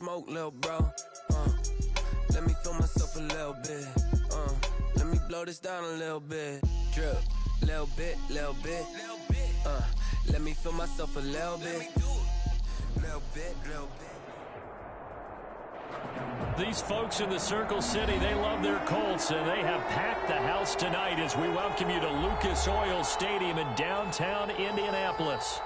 smoke, little bro. Let me fill myself a little bit. Let me blow this down a little bit. Drip, little bit, little bit. Let me fill myself a little bit. Little bit, little bit. These folks in the Circle City, they love their Colts, and they have packed the house tonight as we welcome you to Lucas Oil Stadium in downtown Indianapolis.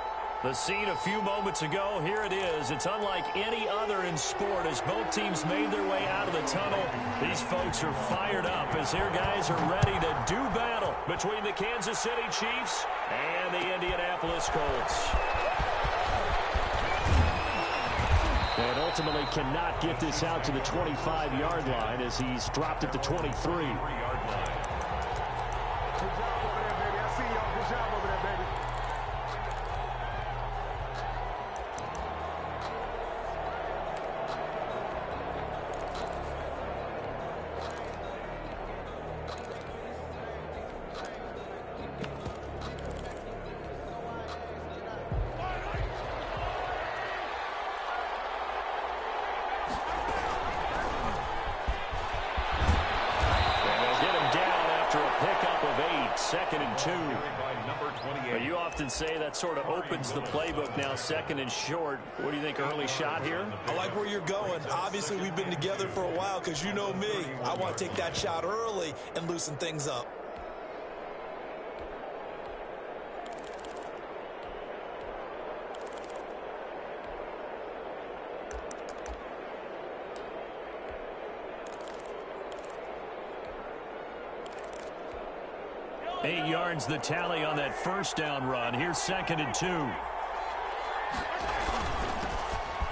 The scene a few moments ago, here it is. It's unlike any other in sport as both teams made their way out of the tunnel. These folks are fired up as their guys are ready to do battle between the Kansas City Chiefs and the Indianapolis Colts. And ultimately cannot get this out to the 25-yard line as he's dropped at the 23. Good job over there, baby. I see y'all. Good job over there, baby. Second and 2. But you often say that sort of opens the playbook now, second and short. What do you think, early shot here? I like where you're going. Obviously, we've been together for a while because you know me. I want to take that shot early and loosen things up. Eight yards the tally on that first down run. Here's second and 2.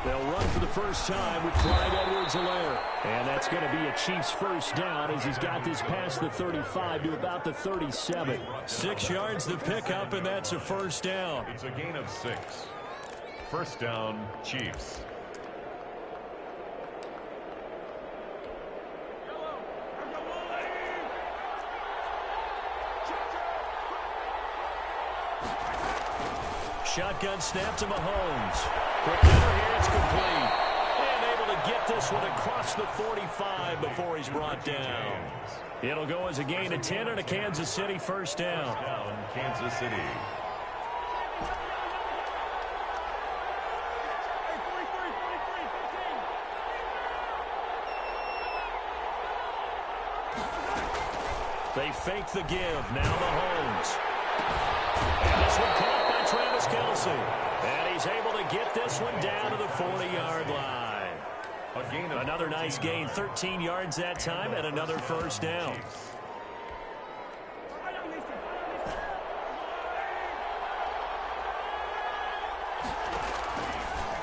They'll run for the first time with Clyde Edwards-Helaire. And that's going to be a Chiefs first down as he's got this past the 35 to about the 37. 6 yards the pickup, and that's a first down. It's a gain of 6. First down, Chiefs. Shotgun snap to Mahomes. Quick hitter here, it's complete. And able to get this one across the 45 before he's brought down. It'll go as a gain of 10 and a Kansas City first down. Kansas City. They fake the give. Now Mahomes. And this one caught by Travis Kelce. And he's able to get this one down to the 40-yard line. Another nice gain, 13 yards that time, and another first down.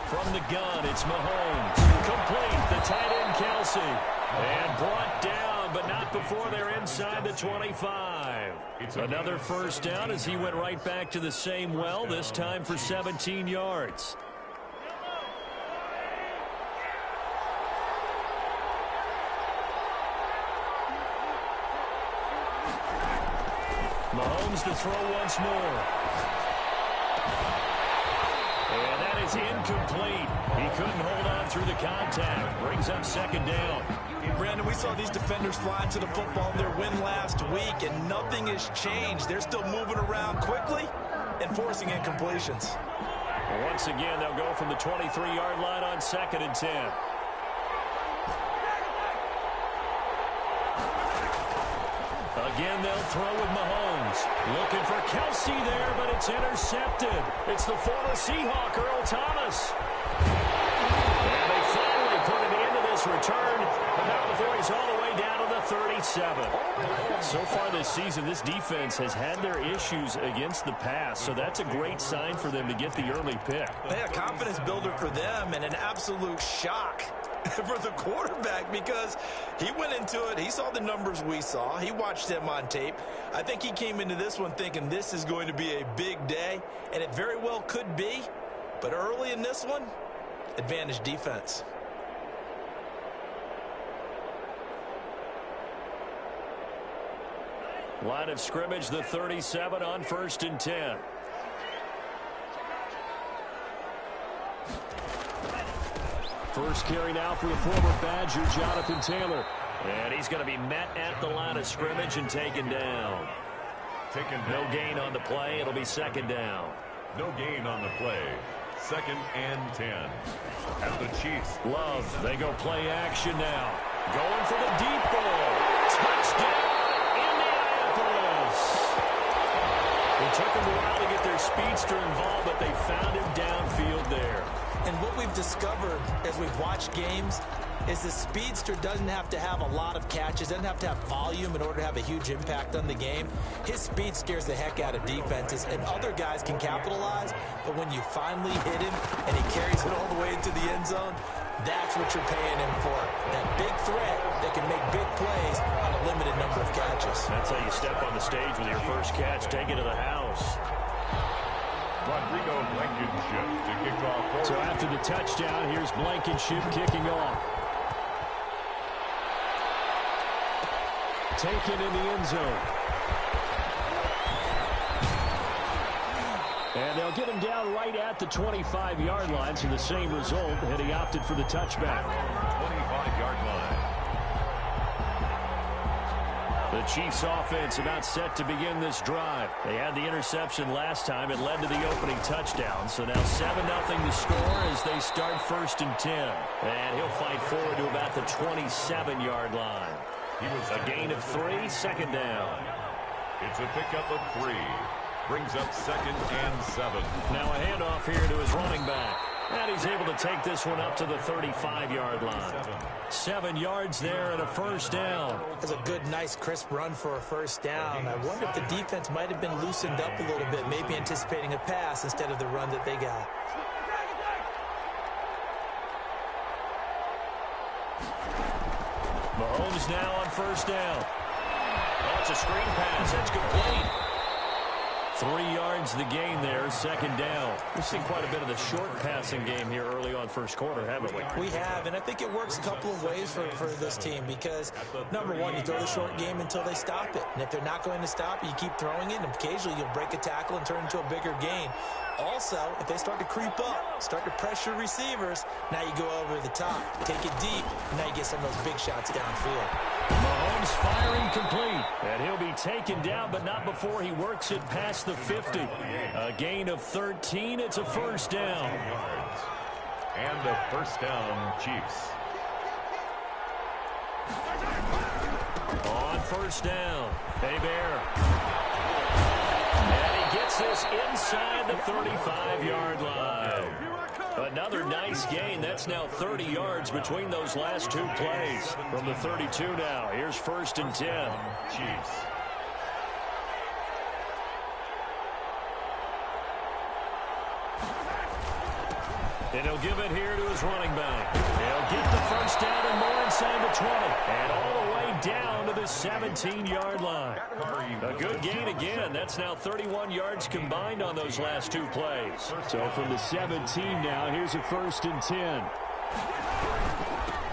From the gun, it's Mahomes. Complete, the tight end Kelce. And brought down, but not before they're inside the 25. Another first down as he went right back to the same well, this time for 17 yards. Mahomes to throw once more. And that is incomplete. He couldn't hold on through the contact. Brings up second down. Brandon, we saw these defenders flying to the football in their win last week, and nothing has changed. They're still moving around quickly and forcing incompletions. Once again, they'll go from the 23-yard line on second and 10. Again, they'll throw with Mahomes. Looking for Kelce there, but it's intercepted. It's the former Seahawk, Earl Thomas. And they finally put an end to this return, but now before he's all the way down to the 37. So far this season, this defense has had their issues against the pass, so that's a great sign for them to get the early pick. Yeah, a confidence builder for them and an absolute shock for the quarterback because he went into it. He saw the numbers we saw. He watched them on tape. I think he came into this one thinking this is going to be a big day, and it very well could be. But early in this one, advantage defense. Line of scrimmage, the 37 on first and 10. First carry now for the former Badger, Jonathan Taylor. And he's going to be met at the line of scrimmage and taken down. No gain on the play. It'll be second down. No gain on the play. 2nd and 10. At the Chiefs. Love, they go play action now. Going for the deep ball. Touchdown, Indianapolis. It took them a while to get their speedster involved, but they found him downfield there. And what we've discovered as we've watched games is the speedster doesn't have to have a lot of catches, doesn't have to have volume in order to have a huge impact on the game. His speed scares the heck out of defenses, and other guys can capitalize, but when you finally hit him and he carries it all the way into the end zone, that's what you're paying him for. That big threat that can make big plays on a limited number of catches. That's how you step on the stage with your first catch. Take it to the house. Rodrigo Blankenship to kick off. So after the touchdown, here's Blankenship kicking off. Taken in the end zone. And they'll get him down right at the 25-yard line, so the same result, and he opted for the touchback. 25-yard line. The Chiefs offense about set to begin this drive. They had the interception last time. It led to the opening touchdown. So now 7-0 to score as they start 1st and 10. And he'll fight forward to about the 27-yard line. He was A gain of 3, 2nd down. It's a pickup of 3. Brings up 2nd and 7. Now a handoff here to his running back. And he's able to take this one up to the 35-yard line. 7 yards there and a 1st down. That's a good, nice, crisp run for a 1st down. I wonder if the defense might have been loosened up a little bit, maybe anticipating a pass instead of the run that they got. Mahomes now on 1st down. That's a screen pass. That's complete. 3 yards the gain there, 2nd down. We've seen quite a bit of the short passing game here early on 1st quarter, haven't we? We have, and I think it works a couple of ways for this team because, number one, you throw the short game until they stop it. And if they're not going to stop it, you keep throwing it, and occasionally you'll break a tackle and turn into a bigger gain. Also, if they start to creep up, start to pressure receivers, now you go over the top, take it deep, and now you get some of those big shots downfield. Mahomes firing complete, and he'll be taken down, but not before he works it past the 50. A gain of 13. It's a 1st down. Yards. And a 1st down, Chiefs. On 1st down, Hey Bear. And he gets this inside the 35-yard line. Another nice gain. That's now 30 yards between those last 2 plays. From the 32 now, here's 1st and 10. Chiefs. And he'll give it here to his running back. He'll get the 1st down and more inside the 20. And all the way down to the 17-yard line. A good gain again. That's now 31 yards combined on those last 2 plays. So from the 17 now, here's a 1st and 10.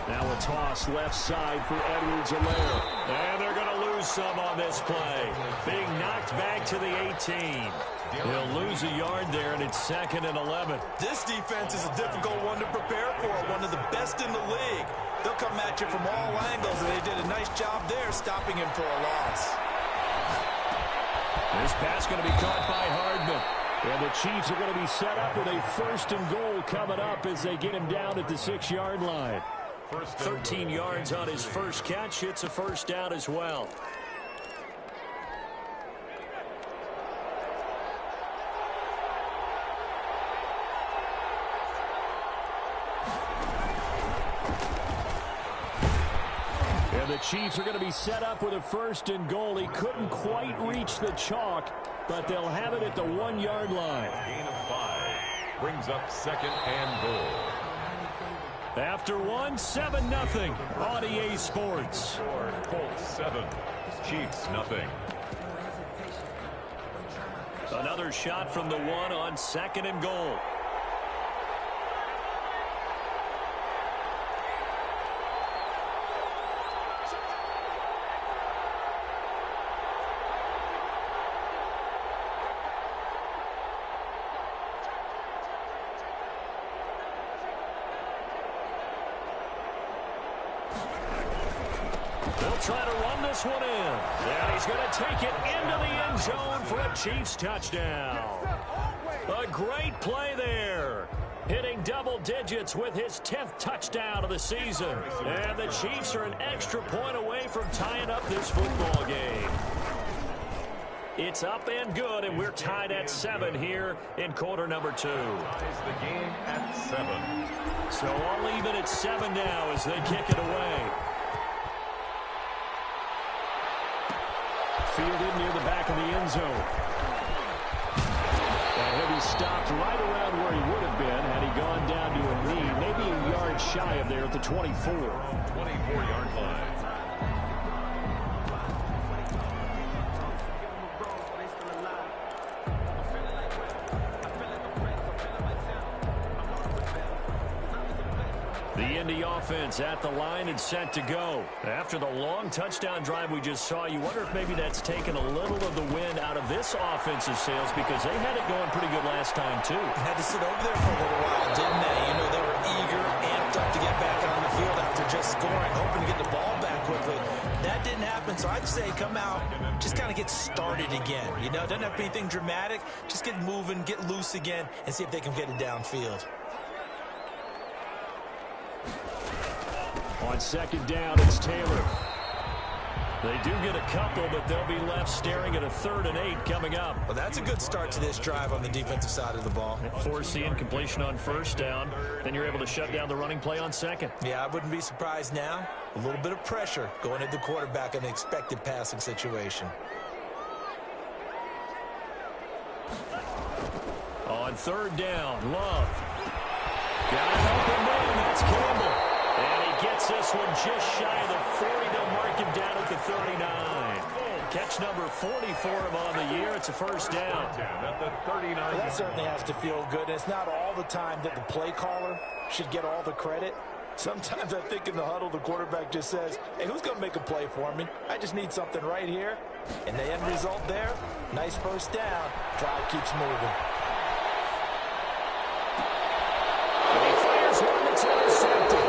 Now a toss left side for Edwards-Helaire. And they're going to lose some on this play. Being knocked back to the 18. He'll lose a yard there, and it's 2nd and 11. This defense is a difficult one to prepare for, one of the best in the league. They'll come at you from all angles, and they did a nice job there stopping him for a loss. This pass going to be caught by Hardman. And the Chiefs are going to be set up with a 1st and goal coming up as they get him down at the 6-yard line. 13 yards on his first catch. It's a 1st down as well. And the Chiefs are going to be set up with a 1st and goal. He couldn't quite reach the chalk, but they'll have it at the 1-yard line. Gain of 5. Brings up 2nd and goal. After 7-0 on EA Sports. Colts 7. Chiefs nothing. Another shot from the 1 on 2nd and goal. They'll try to run this one in. And he's going to take it into the end zone for a Chiefs touchdown. A great play there. Hitting double digits with his 10th touchdown of the season. And the Chiefs are an extra point away from tying up this football game. It's up and good, and we're tied at 7 here in quarter number 2. Ties the game at 7. So all even at 7 now as they kick it away. Fielded near the back of the end zone. And he'll be stopped right around where he would have been had he gone down to a knee, maybe a yard shy of there at the 24. 24-yard line. The Indy offense at the line and set to go. After the long touchdown drive we just saw, you wonder if maybe that's taken a little of the wind out of this offensive sails because they had it going pretty good last time, too. Had to sit over there for a little while, didn't they? You know, they were eager, amped up to get back on the field after just scoring, hoping to get the ball back quickly. That didn't happen, so I'd say come out, just kind of get started again. You know, doesn't have to be anything dramatic. Just get moving, get loose again, and see if they can get it downfield. On second down, it's Taylor. They do get a couple, but they'll be left staring at a 3rd and 8 coming up. Well, that's a good start to this drive on the defensive side of the ball. Force the incompletion on first down. Then you're able to shut down the running play on second. Yeah, I wouldn't be surprised now. A little bit of pressure going at the quarterback in an expected passing situation. On 3rd down, Love. Got an open man, that's Campbell. And he gets this one just shy of the 40. They'll mark him down at the 39. Catch number 40 for him on the year. It's a first down. At the 39. Well, that certainly has to feel good. It's not all the time that the play caller should get all the credit. Sometimes I think in the huddle, the quarterback just says, hey, who's going to make a play for me? I just need something right here. And the end result there, nice first down. Drive keeps moving. And he fires one that's intercepted.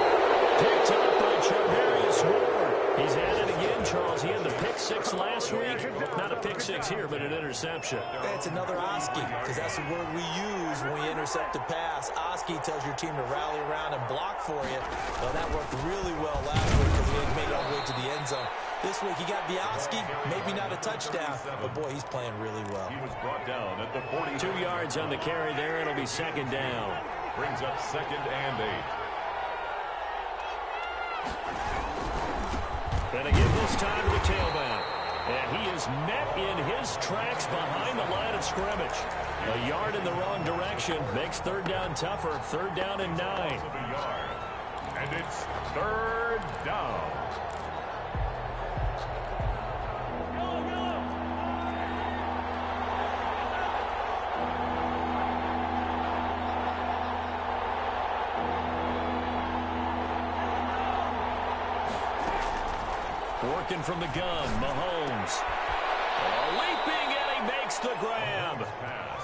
Picked up by Charvarius Ward. He's at it again, Charles. He had the pick 6 last week. Not a pick 6 here, but an interception. That's another Oski, because that's the word we use when we intercept a pass. Oski tells your team to rally around and block for you. Well, that worked really well last week because he made it all the way to the end zone. This week, he got the Oski, maybe not a touchdown, but boy, he's playing really well. He was brought down at the 40. 2 yards on the carry there. It'll be second down. Brings up 2nd and 8. And again this time to the tailback. And he is met in his tracks behind the line of scrimmage. A yard in the wrong direction makes 3rd down tougher. 3rd down and 9. And it's 3rd down. Working from the gun, Mahomes. Leaping, and he makes the grab.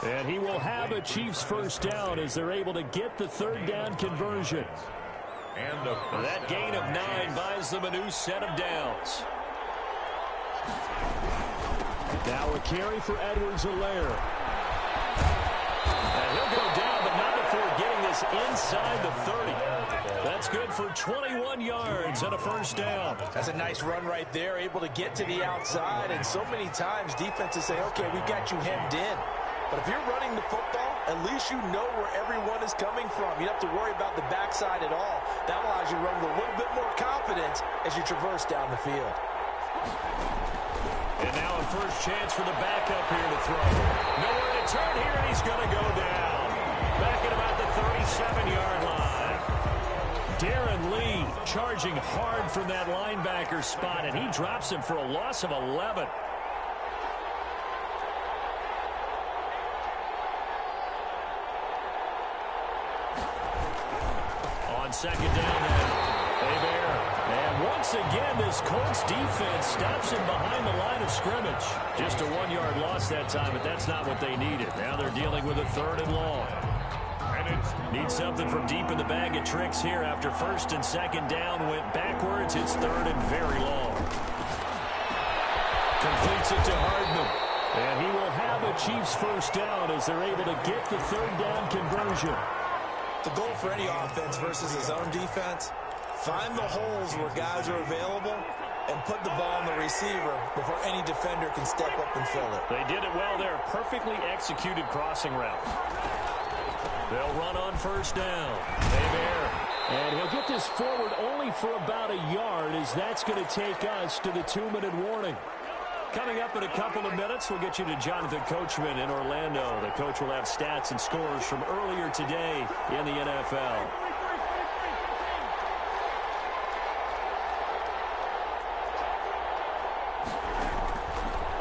And he will have a Chiefs first down as they're able to get the 3rd down conversion. And that gain of 9 buys them a new set of downs. Now a carry for Edwards-Helaire. And he'll go down, but not before getting this inside the 30. That's good for 21 yards and a first down. That's a nice run right there, able to get to the outside. And so many times defenses say, okay, we've got you hemmed in. But if you're running the football, at least you know where everyone is coming from. You don't have to worry about the backside at all. That allows you to run with a little bit more confidence as you traverse down the field. And now a first chance for the backup here to throw. Nowhere to turn here, and he's going to go down. Back at about the 37-yard line. Darren Lee charging hard from that linebacker spot, and he drops him for a loss of 11. On second down now. And once again, this Colts defense stops him behind the line of scrimmage. Just a 1-yard loss that time, but that's not what they needed. Now they're dealing with a 3rd and long. And Need something from deep in the bag of tricks here after first and second down went backwards. It's third and very long. Completes it to Hardman. And he will have a Chiefs first down as they're able to get the third down conversion. The goal for any offense versus his own defense, find the holes where guys are available and put the ball on the receiver before any defender can step up and fill it. They did it well there. Perfectly executed crossing route. They'll run on first down. Amen. And he'll get this forward only for about a yard, as that's going to take us to the 2-minute warning. Coming up in a couple of minutes, we'll get you to Jonathan Coachman in Orlando. The coach will have stats and scores from earlier today in the NFL.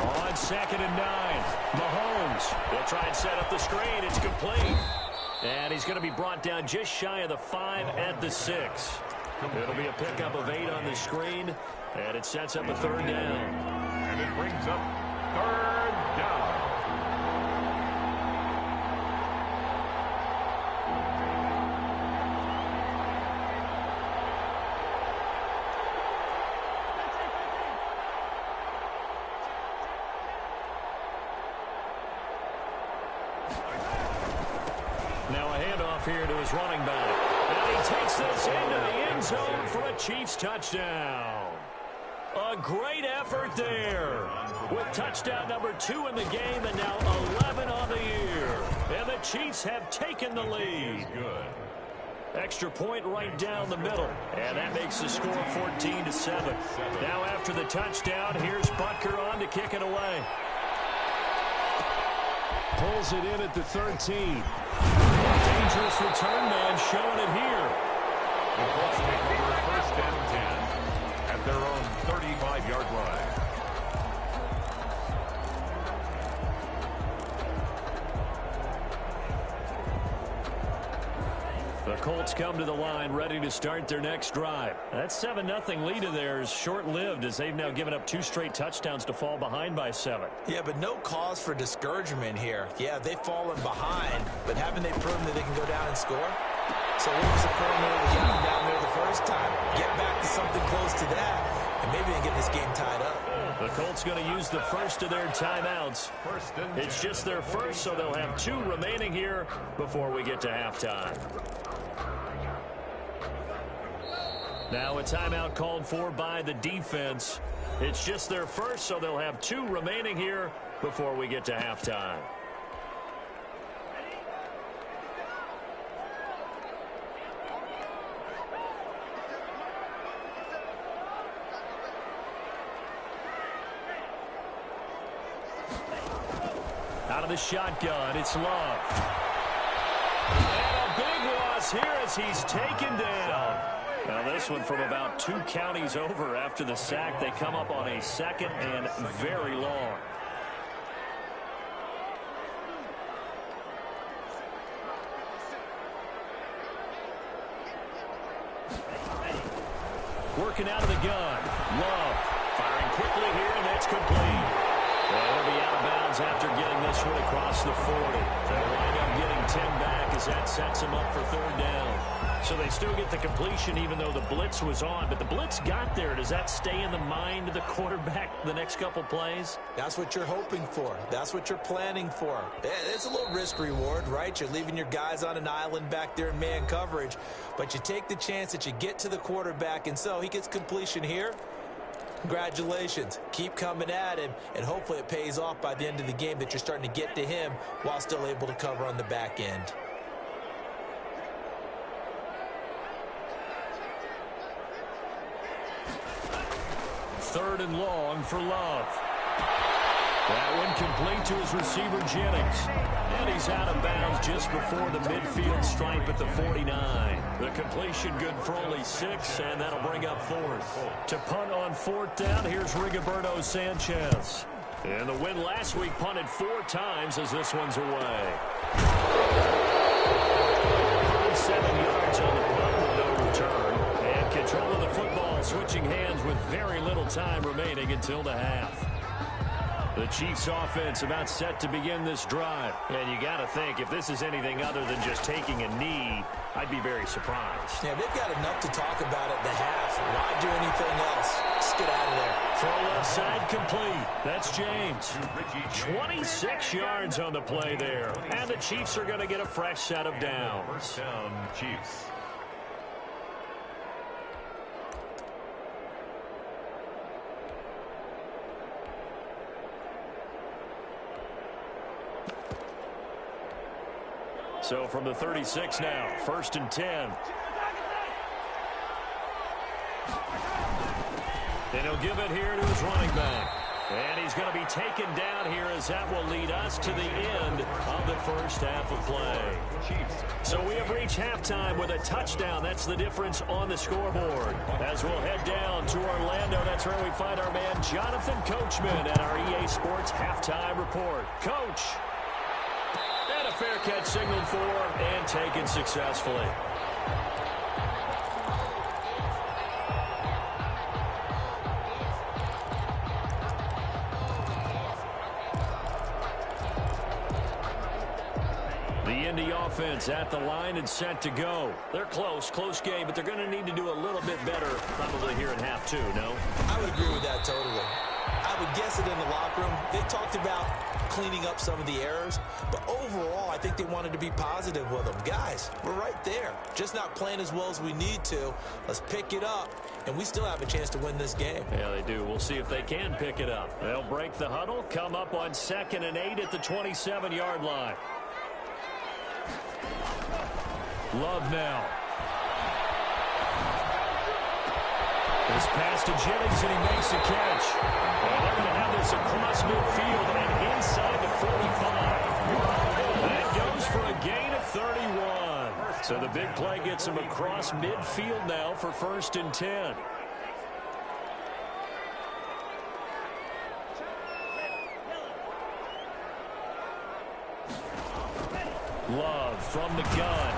On 2nd and 9, Mahomes will try and set up the screen. It's complete. And he's going to be brought down just shy of the 5 at the 6. It'll be a pickup of 8 on the screen, and it sets up a third down. And it brings up third down. Now a handoff here to his running back. And he takes this into the end zone for a Chiefs touchdown. A great effort there with touchdown number 2 in the game and now 11 on the year. And the Chiefs have taken the lead. Good. Extra point right down the middle. And that makes the score 14-7. Now after the touchdown, here's Butker on to kick it away. Pulls it in at the 13. Dangerous return man showing it here. The Colts take over first and 10 at their own 35-yard line. The Colts come to the line ready to start their next drive. That 7-0 lead of theirs short-lived as they've now given up 2 straight touchdowns to fall behind by 7. Yeah, but no cause for discouragement here. Yeah, they've fallen behind, but haven't they proven that they can go down and score? So what was the formula to get them down there the first time? Get back to something close to that, and maybe they get this game tied up. The Colts going to use the first of their timeouts. It's just their first, so they'll have 2 remaining here before we get to halftime. Now a timeout called for by the defense. It's just their first, so they'll have 2 remaining here before we get to halftime. Out of the shotgun, it's Love. And a big loss here as he's taken down. Now this one from about 2 counties over after the sack. They come up on a 2nd and very long. Working out of the gun. Love firing quickly here, and that's complete. Well, he'll be out of bounds after getting this one across the 40. They'll wind up getting 10 back as that sets him up for third down. So they still get the completion even though the blitz was on. But the blitz got there. Does that stay in the mind of the quarterback the next couple plays? That's what you're hoping for. That's what you're planning for. It's a little risk reward, right? You're leaving your guys on an island back there in man coverage. But you take the chance that you get to the quarterback, and so he gets completion here. Congratulations. Keep coming at him, and hopefully it pays off by the end of the game that you're starting to get to him while still able to cover on the back end. Third and long for Love. That one complete to his receiver, Jennings. And he's out of bounds just before the midfield stripe at the 49. The completion good for only 6, and that'll bring up 4th. To punt on 4th down, here's Rigoberto Sanchez. And the win last week punted 4 times as this one's away. 7 yards on the punt with no return. And control of the football switching hands with very little time remaining until the half. The Chiefs offense about set to begin this drive. And you got to think, if this is anything other than just taking a knee, I'd be very surprised. Yeah, they've got enough to talk about at the half. Why do anything else? Just get out of there. Throw left side complete. That's James. 26 yards on the play there. And the Chiefs are going to get a fresh set of downs. First down, Chiefs. So from the 36 now, 1st and 10. And he'll give it here to his running back. And he's going to be taken down here as that will lead us to the end of the first half of play. So we have reached halftime with a touchdown. That's the difference on the scoreboard. As we'll head down to Orlando, that's where we find our man Jonathan Coachman at our EA Sports Halftime Report. Coach. And a fair catch signaled for and taken successfully. The Indy offense at the line and set to go. They're close game, but they're going to need to do a little bit better probably here in half two, no? I would agree with that totally. I would guess it in the locker room. They talked about cleaning up some of the errors, but overall, I think they wanted to be positive with them. Guys, we're right there. Just not playing as well as we need to. Let's pick it up, and we still have a chance to win this game. Yeah, they do. We'll see if they can pick it up. They'll break the huddle, come up on 2nd and 8 at the 27-yard line. Love now. This pass to Jennings, and he makes the catch. And they're going to have this across midfield and inside the 45. That goes for a gain of 31. So the big play gets him across midfield now for 1st and 10. Love from the gun.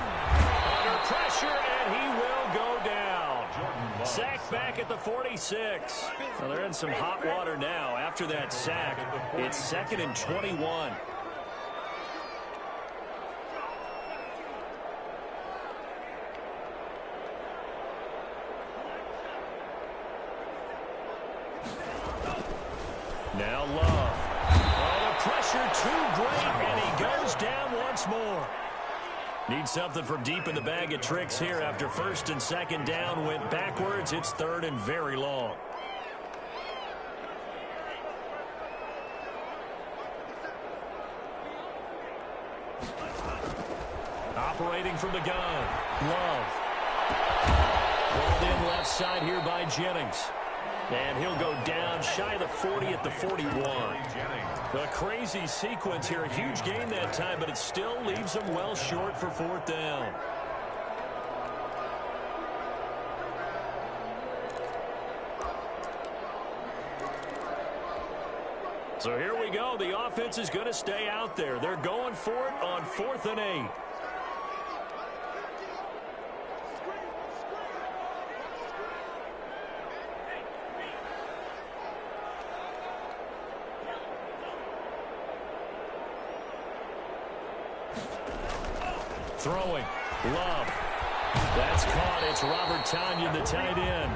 Under pressure, and he will go down. Sack back at the 46. Well, they're in some hot water now. After that sack, it's 2nd and 21. Now Love. Oh, the pressure too great, and he goes down once more. Need something from deep in the bag of tricks here after 1st and 2nd down went backwards. It's 3rd and very long. Operating from the gun. Love. Rolled in left side here by Jennings. And he'll go down shy of the 40 at the 41. A crazy sequence here. A huge gain that time, but it still leaves him well short for 4th down. So here we go. The offense is going to stay out there. They're going for it on 4th and 8. Throwing. Love. That's caught. It's Robert Tonyan, the tight end.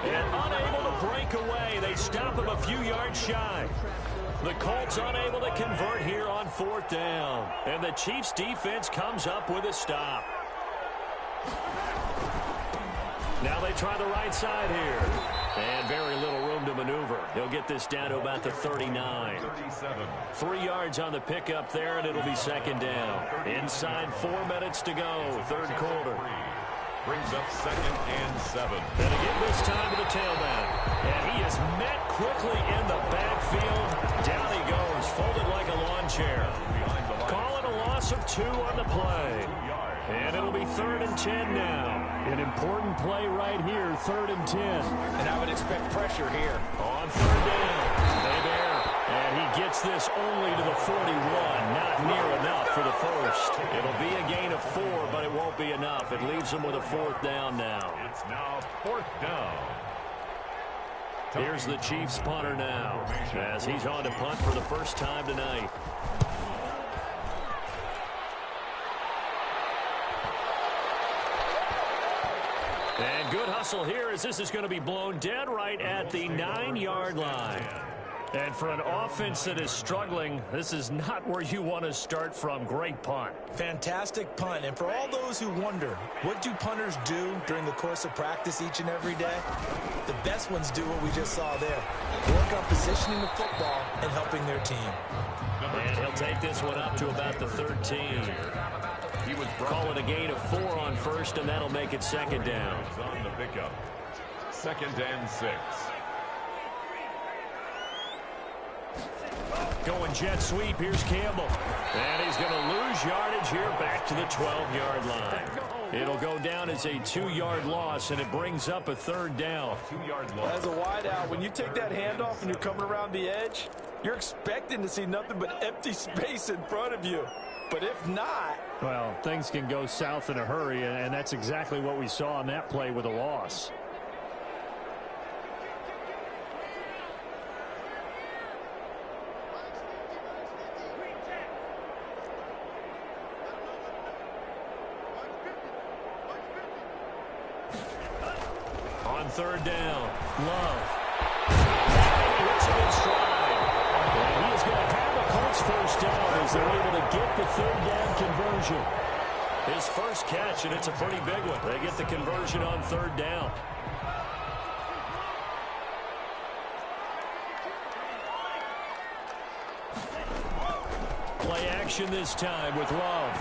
And unable to break away. They stop him a few yards shy. The Colts unable to convert here on 4th down. And the Chiefs defense comes up with a stop. Now they try the right side here. And very little room to maneuver. He'll get this down to about the 39. 3 yards on the pickup there, and it'll be 2nd down. Inside 4 minutes to go, 3rd quarter. Brings up 2nd and 7. And again this time to the tailback. And he is met quickly in the backfield. Down he goes, folded like a lawn chair. Calling a loss of 2 on the play. And it'll be 3rd and 10 now. An important play right here, 3rd and 10. And I would expect pressure here. On 3rd down. Hey there. And he gets this only to the 41. Not near enough for the first. It'll be a gain of 4, but it won't be enough. It leaves him with a 4th down now. It's now 4th down. Here's the Chiefs punter now, as he's on to punt for the first time tonight. And good hustle here, as this is going to be blown dead right at the 9-yard line. And for an offense that is struggling, this is not where you want to start from. Great punt. Fantastic punt. And for all those who wonder, what do punters do during the course of practice each and every day? The best ones do what we just saw there. Work on positioning the football and helping their team. And he'll take this one up to about the 13. He was calling a gain of 4 on first, and that'll make it second down. On the pickup. 2nd and 6. Going jet sweep. Here's Campbell. And he's going to lose yardage here back to the 12-yard line. It'll go down as a 2-yard loss, and it brings up a 3rd down. 2-yard loss. As a wideout, when you take that handoff and you're coming around the edge, you're expecting to see nothing but empty space in front of you. But if not... Well, things can go south in a hurry, and that's exactly what we saw on that play with a loss. On 3rd down, Love. And he hits it in stride. And he is going to have a Colts first down as they're able to get the 3rd down conversion. His first catch, and it's a pretty big one. They get the conversion on 3rd down. Play action this time with Love.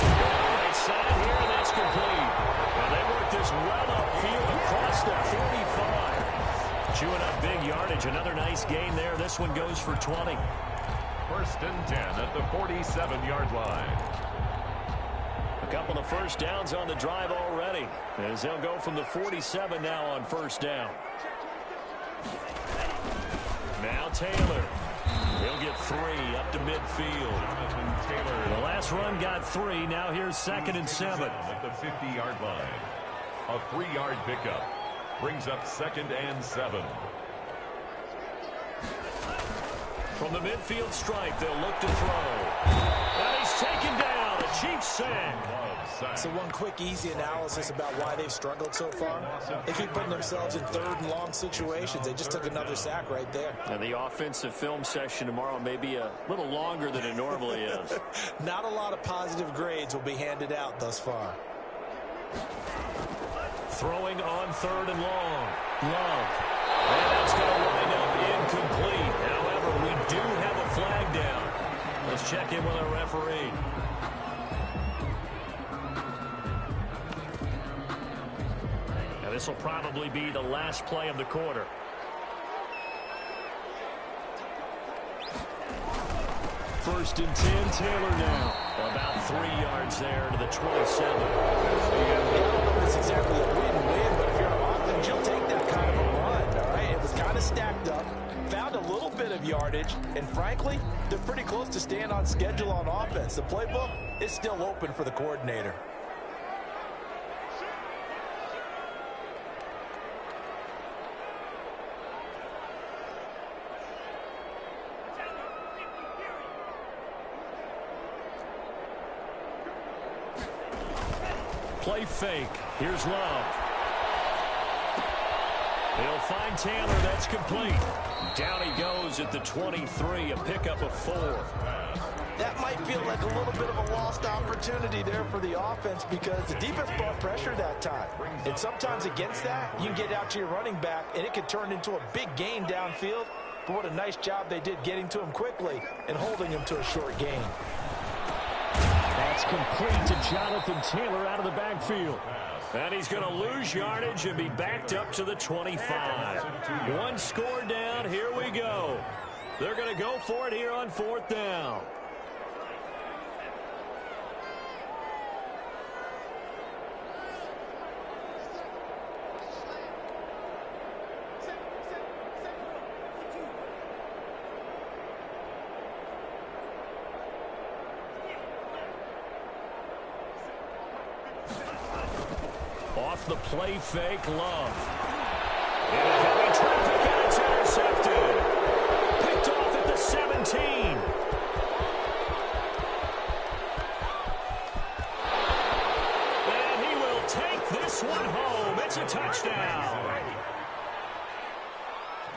Right side here, and that's complete. And they work this well upfield across the 45. Chewing up big yardage. Another nice gain there. This one goes for 20. 1st and 10 at the 47-yard line. A couple of first downs on the drive already, as they'll go from the 47 now on 1st down. Now Taylor. He'll get 3 up to midfield. Taylor. The last run got 3. Now here's 2nd and 7. At the 50-yard line. A 3-yard pickup. Brings up 2nd and 7. From the midfield stripe, they'll look to throw. And he's taken down. A Chiefs sack. So one quick, easy analysis about why they've struggled so far. They keep putting themselves in 3rd and long situations. They just took another sack right there. And the offensive film session tomorrow may be a little longer than it normally is. Not a lot of positive grades will be handed out thus far. Throwing on 3rd and long. Love. And that's going to wind up incomplete. However, we do have a flag down. Let's check in with our referee. Now this will probably be the last play of the quarter. First and 10, Taylor now. About 3 yards there to the 27. It's exactly a win-win, but if you're an offense, you'll take that kind of a run, all right? It was kind of stacked up, found a little bit of yardage, and frankly, they're pretty close to staying on schedule on offense. The playbook is still open for the coordinator. Play fake. Here's Love. He'll find Taylor. That's complete. Down he goes at the 23, a pickup of 4. That might feel like a little bit of a lost opportunity there for the offense because the defense brought pressure that time. And sometimes against that, you can get out to your running back, and it can turn into a big gain downfield. But what a nice job they did getting to him quickly and holding him to a short gain. That's complete to Jonathan Taylor out of the backfield. And he's going to lose yardage and be backed up to the 25. 1 score down. Here we go. They're going to go for it here on 4th down. Off the play fake, Love. In a heavy traffic traffic, and it's intercepted. Picked off at the 17. And he will take this one home. It's a touchdown.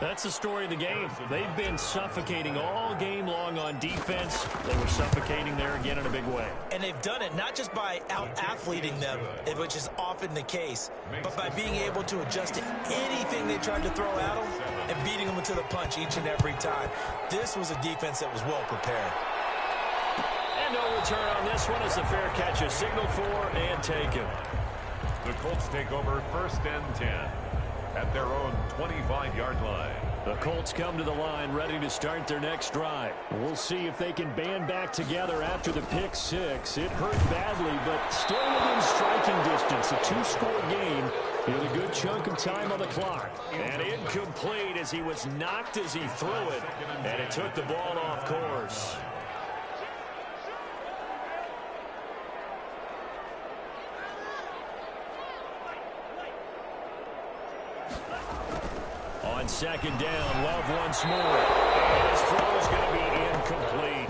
That's the story of the game. They've been suffocating all game long on defense. They were suffocating there again in a big way. And they've done it not just by out-athleting them, which is often the case, but by being able to adjust to anything they tried to throw at them and beating them to the punch each and every time. This was a defense that was well prepared. And no return on this one as the fair catch is signaled for and taken. The Colts take over 1st and 10 at their own 25-yard line. The Colts come to the line ready to start their next drive. We'll see if they can band back together after the pick six. It hurt badly, but still within striking distance. A two-score game with a good chunk of time on the clock. And incomplete as he was knocked as he threw it, and it took the ball off course. On 2nd down, Love once more. And his throw is going to be incomplete.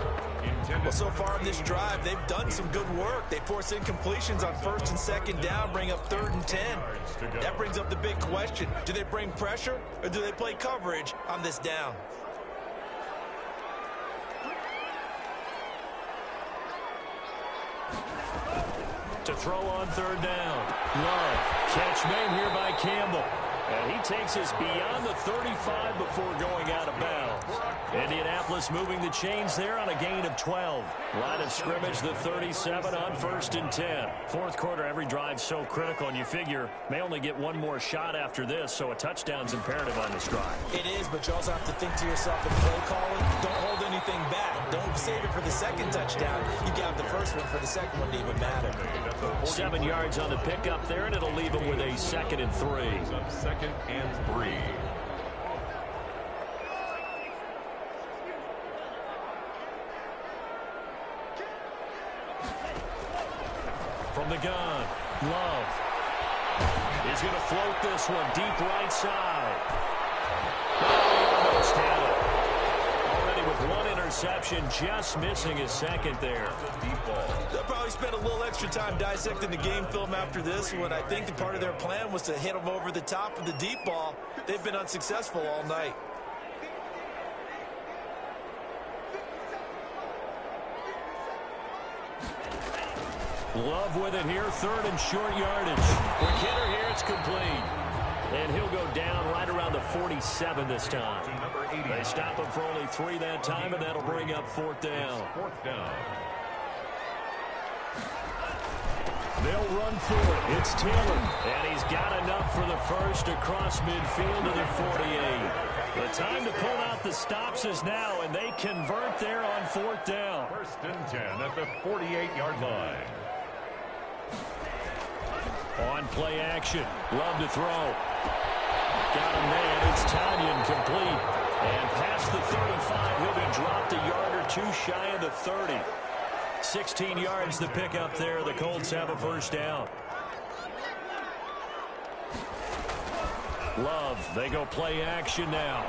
Well, so far in this drive, they've done some good work. They force incompletions on 1st and 2nd down, bring up 3rd and 10. That brings up the big question. Do they bring pressure or do they play coverage on this down? To throw on 3rd down. Love. Catch made here by Campbell. And he takes us beyond the 35 before going out of bounds. Indianapolis moving the chains there on a gain of 12. Line of scrimmage, the 37 on 1st and 10. Fourth quarter, every drive so critical, and you figure may only get one more shot after this, so a touchdown's imperative on this drive. It is, but you also have to think to yourself in play calling, don't hold anything back. Don't save it for the second touchdown. You got the first one for the second one to even matter. 7 yards on the pickup there, and it'll leave him with a 2nd and 3. 2nd and 3. From the gun, Love. He's going to float this one deep right side. Almost had it. Already with one interception, just missing his 2nd there. They'll probably spend a little extra time dissecting the game film after this one. I think the part of their plan was to hit them over the top of the deep ball. They've been unsuccessful all night. Love with it here, 3rd and short yardage. For Kidder here, it's complete. And he'll go down right around the 47 this time. They stop him for only 3 that time, and that'll bring up 4th down. 4th down. They'll run for it. It's Taylor. And he's got enough for the first across midfield to the 48. The time to pull out the stops is now, and they convert there on 4th down. 1st and 10 at the 48-yard line. On play action. Love to throw. Got him there. It's Tanyan complete. And past the 35, he'll be dropped a yard or 2 shy of the 30. 16 yards to pick up there. The Colts have a 1st down. Love, they go play action now.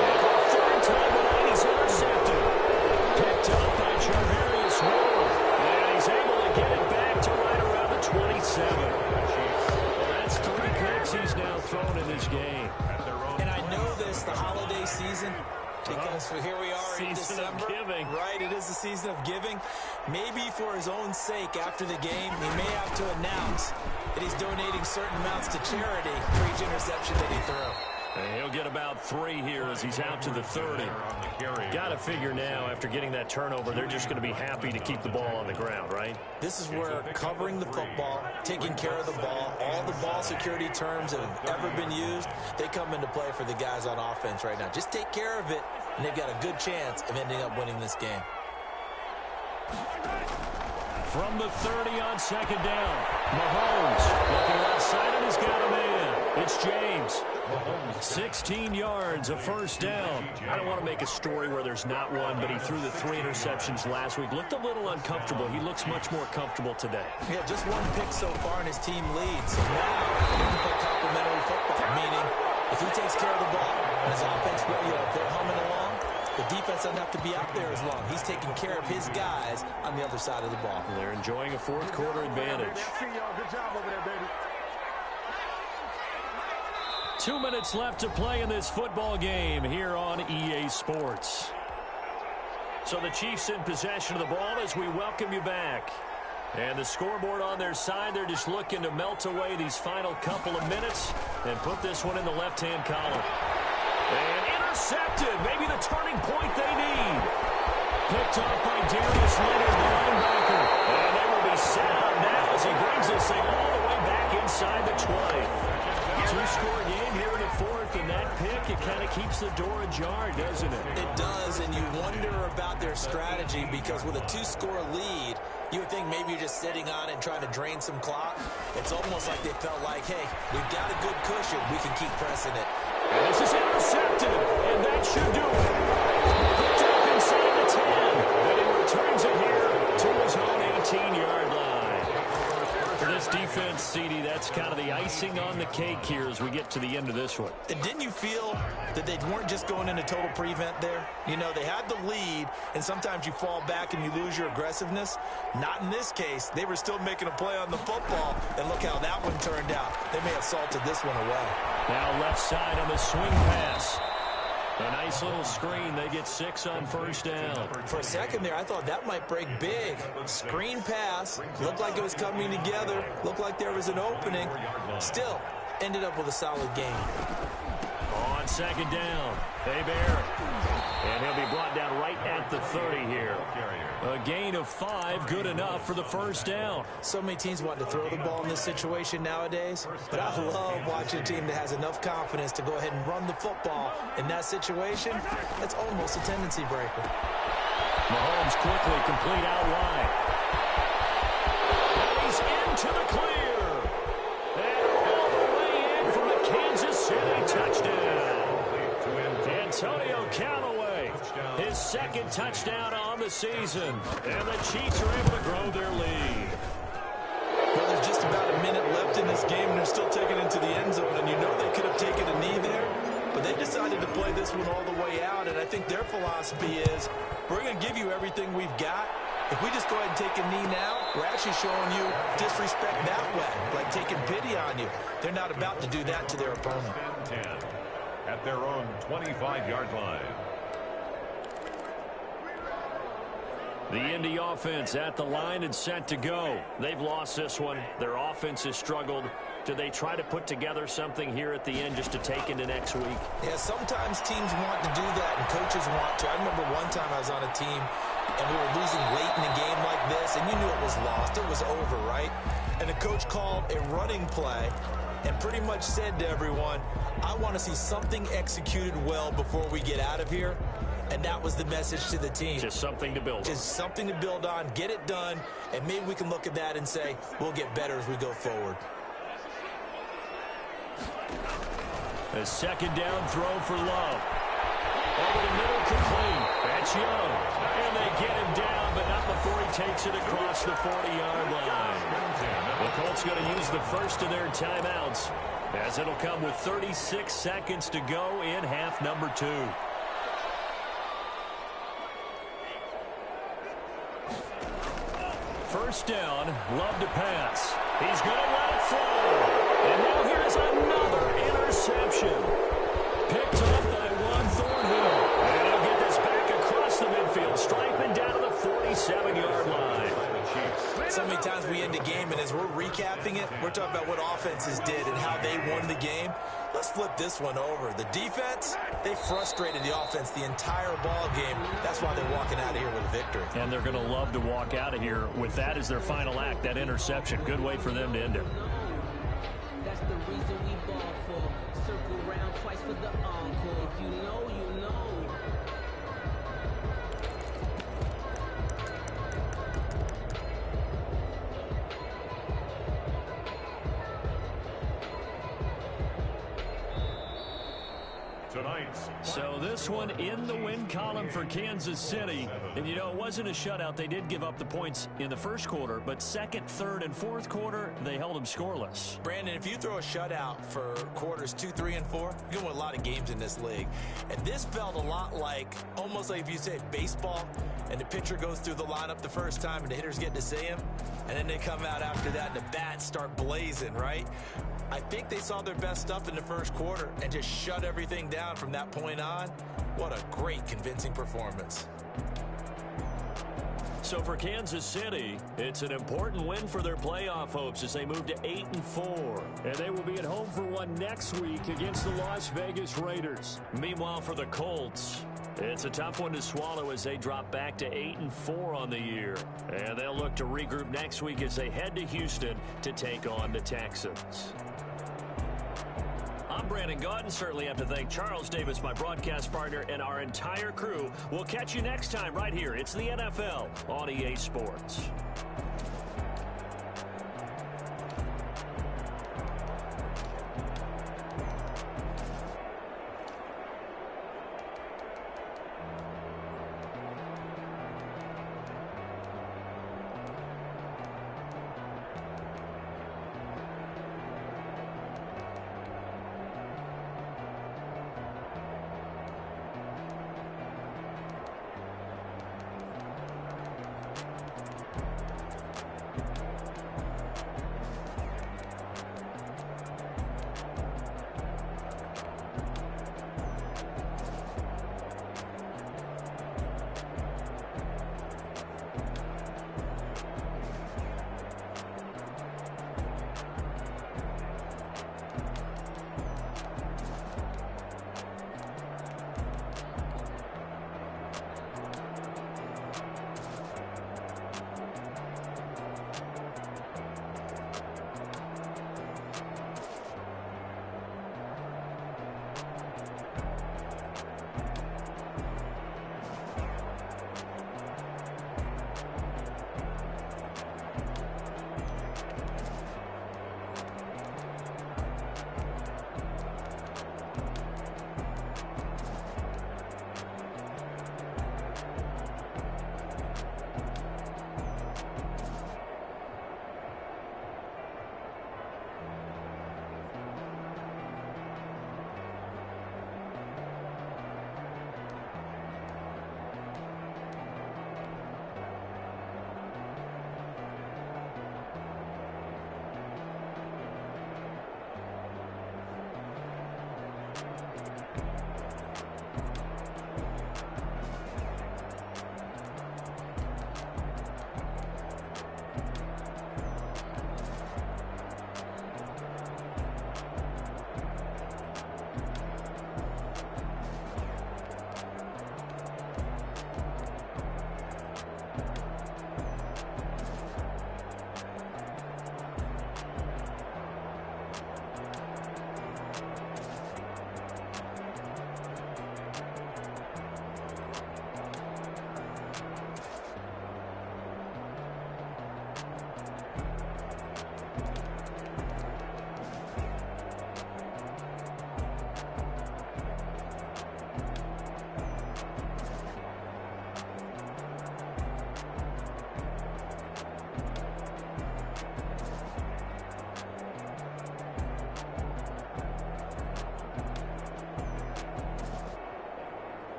And for the 3rd time tonight, he's intercepted. Picked up by Charvarius Ward. And he's able to get it back to right around the 27. Well, that's 3 picks he's now thrown in this game. And I know this, the holiday season, because here we are in December. Season of giving. Right, it is the season of giving. Maybe for his own sake after the game, he may have to announce that he's donating certain amounts to charity for each interception that he threw. And he'll get about 3 here as he's out to the 30. Got to figure now, after getting that turnover, they're just going to be happy to keep the ball on the ground, right? This is where covering the football, taking care of the ball, all the ball security terms that have ever been used, they come into play for the guys on offense right now. Just take care of it, and they've got a good chance of ending up winning this game. From the 30 on 2nd down, Mahomes looking outside, and he's got a man. It's James. 16 yards, a first down. I don't want to make a story where there's not one, but he threw the 3 interceptions last week. Looked a little uncomfortable. He looks much more comfortable today. Yeah, just one pick so far and his team leads. So now he can play complimentary football, meaning if he takes care of the ball and his offense, they're humming along, the defense doesn't have to be out there as long. He's taking care of his guys on the other side of the ball. They're enjoying a fourth quarter advantage. See y'all. Good job over there, baby. 2 minutes left to play in this football game here on EA Sports. So the Chiefs in possession of the ball as we welcome you back. And the scoreboard on their side, they're just looking to melt away these final couple of minutes and put this one in the left-hand column. And intercepted, maybe the turning point they need. Picked up by Darius Leonard, the linebacker. And they will be set up now as he brings this thing all the way back inside the 20. Two-score game here in the fourth, and that pick, it kind of keeps the door ajar, doesn't it? It does, and you wonder about their strategy because with a 2-score lead, you would think maybe you're just sitting on it and trying to drain some clock. It's almost like they felt like, hey, we've got a good cushion. We can keep pressing it. And this is intercepted, and that should do it. Picked up inside the 10, and he returns it here to his own 18-yard line. For this defense, CD, that's kind of the icing on the cake here as we get to the end of this one. And didn't you feel that they weren't just going into total prevent there? You know, they had the lead, and sometimes you fall back and you lose your aggressiveness. Not in this case. They were still making a play on the football, and look how that one turned out. They may have salted this one away. Now left side on the swing pass. A nice little screen. They get 6 on first down. For a second there, I thought that might break big. Screen pass. Looked like it was coming together. Looked like there was an opening. Still, ended up with a solid game. On second down, Bear. And he'll be brought down right at the 30 here. A gain of 5, good enough for the first down. So many teams want to throw the ball in this situation nowadays, but I love watching a team that has enough confidence to go ahead and run the football. In that situation, that's almost a tendency breaker. Mahomes quickly complete out wide. And he's into the clear. And all the way in for a Kansas City touchdown. Antonio Callaway, his second touchdown on the season. And the Chiefs are able to grow their lead. Well, there's just about a minute left in this game, and they're still taking it into the end zone. And you know they could have taken a knee there, but they decided to play this one all the way out. And I think their philosophy is, we're going to give you everything we've got. If we just go ahead and take a knee now, we're actually showing you disrespect that way, like taking pity on you. They're not about to do that to their opponent. 10 at their own 25-yard line. The Indy offense at the line and set to go. They've lost this one. Their offense has struggled. Do they try to put together something here at the end just to take into next week? Yeah, sometimes teams want to do that and coaches want to. I remember one time I was on a team and we were losing late in a game like this, and you knew it was lost. It was over, right? And the coach called a running play and pretty much said to everyone, I want to see something executed well before we get out of here. And that was the message to the team. Just something to build on. Just something to build on, get it done, and maybe we can look at that and say, we'll get better as we go forward. A second down throw for Love. Over the middle, complete. That's Young. And they get him down, but not before he takes it across the 40-yard line. The Colts going to use the first of their timeouts, as it'll come with 36 seconds to go in half number 2. First down, Love to pass. He's going to let it fly. And now here's another interception. Picked up by one Thornhill. And he'll get this back across the midfield, striping down to the 47-yard line. So many times we end a game, and as we're recapping it, we're talking about what offenses did and how they won the game. Let's flip this one over. The defense, they frustrated the offense the entire ball game. That's why they're walking out of here with a victory. And they're going to love to walk out of here with that as their final act, that interception. Good way for them to end it. That's the reason we ball for. Circle round twice for the encore. If you know, you know. tonight's. So this one in the win column for Kansas City. And, you know, it wasn't a shutout. They did give up the points in the first quarter, but second, third, and fourth quarter, they held them scoreless. Brandon, if you throw a shutout for quarters 2, 3, and 4, you're going to win a lot of games in this league. And this felt a lot like, almost like if you say baseball, and the pitcher goes through the lineup the first time and the hitters get to see him, and then they come out after that and the bats start blazing, right? I think they saw their best stuff in the first quarter and just shut everything down from that point on. What a great, convincing performance. So for Kansas City, it's an important win for their playoff hopes as they move to 8-4. And they will be at home for one next week against the Las Vegas Raiders. Meanwhile, for the Colts, it's a tough one to swallow as they drop back to 8-4 on the year. And they'll look to regroup next week as they head to Houston to take on the Texans. I'm Brandon Gaudin. Certainly have to thank Charles Davis, my broadcast partner, and our entire crew. We'll catch you next time right here. It's the NFL on EA Sports.